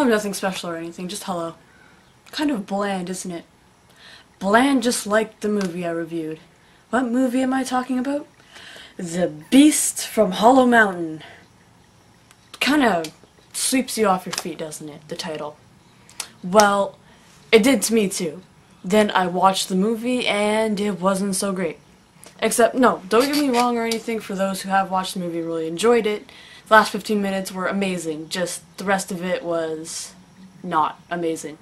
nothing special or anything, just hello. Kind of bland, isn't it? Bland just like the movie I reviewed. What movie am I talking about? The Beast from Hollow Mountain. Kinda sweeps you off your feet, doesn't it, the title? Well, it did to me too. Then I watched the movie and it wasn't so great. Except, no, don't get me wrong or anything, for those who have watched the movie and really enjoyed it. The last 15 minutes were amazing, just the rest of it was not amazing.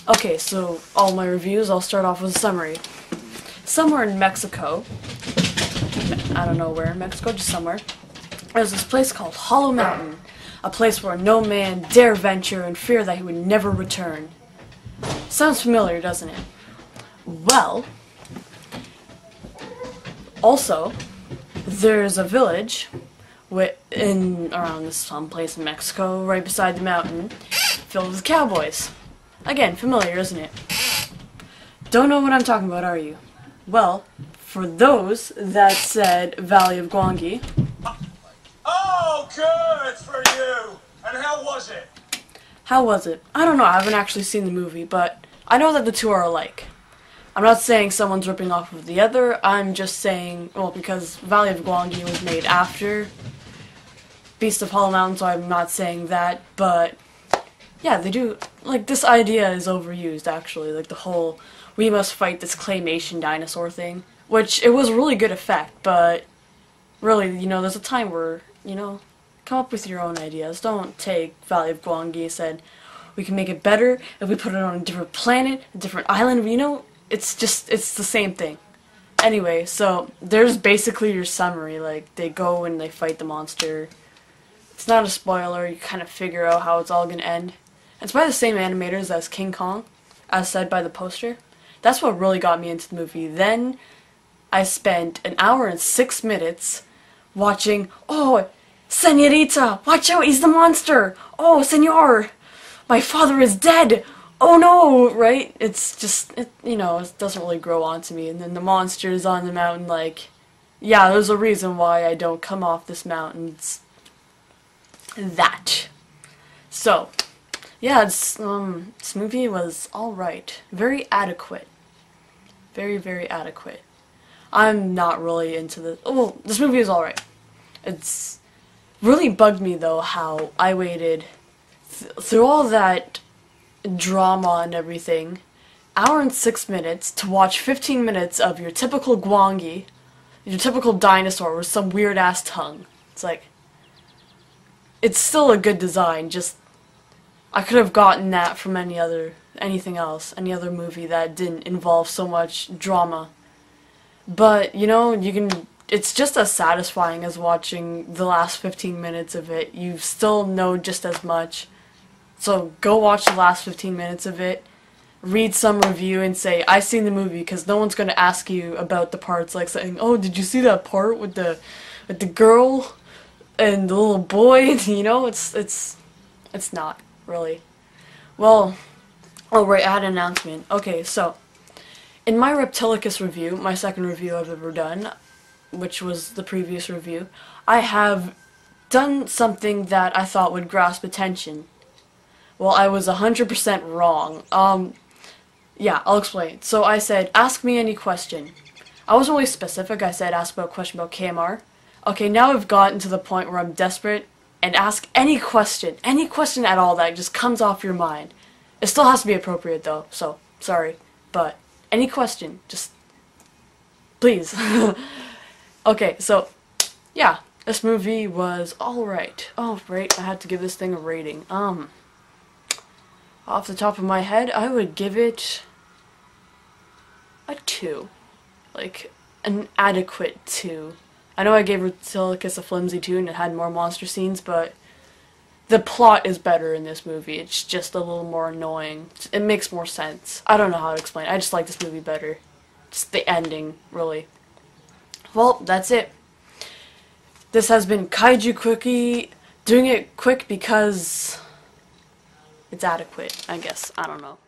Okay, so all my reviews, I'll start off with a summary. Somewhere in Mexico, I don't know where in Mexico, just somewhere, there's this place called Hollow Mountain, a place where no man dare venture in fear that he would never return. Sounds familiar, doesn't it? Well, also, there's a village around this someplace in Mexico, right beside the mountain, filled with cowboys. Again, familiar, isn't it? Don't know what I'm talking about, are you? Well, for those that said Valley of Gwangi. Oh, good for you! And how was it? How was it? I don't know, I haven't actually seen the movie, but I know that the two are alike. I'm not saying someone's ripping off of the other, I'm just saying, well, because Valley of Gwangi was made after Beast of Hollow Mountain, so I'm not saying that, but yeah, they do, like, this idea is overused, actually, like, the whole, we must fight this claymation dinosaur thing, which, it was a really good effect, but, really, you know, there's a time where, you know, come up with your own ideas. Don't take Valley of Gwangi and said, we can make it better if we put it on a different planet, a different island, you know, it's the same thing. Anyway, so, there's basically your summary, like, they go and they fight the monster. It's not a spoiler, you kind of figure out how it's all gonna end. It's by the same animators as King Kong, as said by the poster. That's what really got me into the movie. Then, I spent an hour and 6 minutes watching, oh, Senorita, watch out, he's the monster! Oh, senor, my father is dead! Oh no, right? It's just, you know, it doesn't really grow onto me. And then the monster's on the mountain, like, yeah, there's a reason why I don't come off this mountain. It's that. So, yeah, this movie was alright. Very adequate. Very, very adequate. I'm not really into this. Oh, well, this movie is alright. It's really bugged me, though, how I waited through all that drama and everything, hour and 6 minutes to watch 15 minutes of your typical Gwangi, your typical dinosaur with some weird-ass tongue. It's like, it's still a good design, just, I could have gotten that from anything else, any other movie that didn't involve so much drama. But, you know, it's just as satisfying as watching the last 15 minutes of it. You still know just as much. So go watch the last 15 minutes of it, read some review and say, I've seen the movie, because no one's going to ask you about the parts, like saying, oh, did you see that part with the girl and the little boy? You know, it's not, really. Well, oh right, I had an announcement. Okay, so, in my Reptilicus review, my second review I've ever done, which was the previous review, I have done something that I thought would grasp attention. Well, I was 100% wrong. Yeah, I'll explain. So I said, ask me any question. I wasn't really specific. I said, ask about a question about KMR. Okay, now I've gotten to the point where I'm desperate and ask any question at all that just comes off your mind. It still has to be appropriate, though, so, sorry. But, any question, just, please. Okay, so, yeah, this movie was alright. Oh, right, I had to give this thing a rating. Off the top of my head, I would give it a 2. Like, an adequate 2. I know I gave Reptilicus a flimsy 2 and it had more monster scenes, but the plot is better in this movie. It's just a little more annoying. It makes more sense. I don't know how to explain it. I just like this movie better. Just the ending, really. Well, that's it. This has been Kaiju Quickie, doing it quick because it's adequate, I guess. I don't know.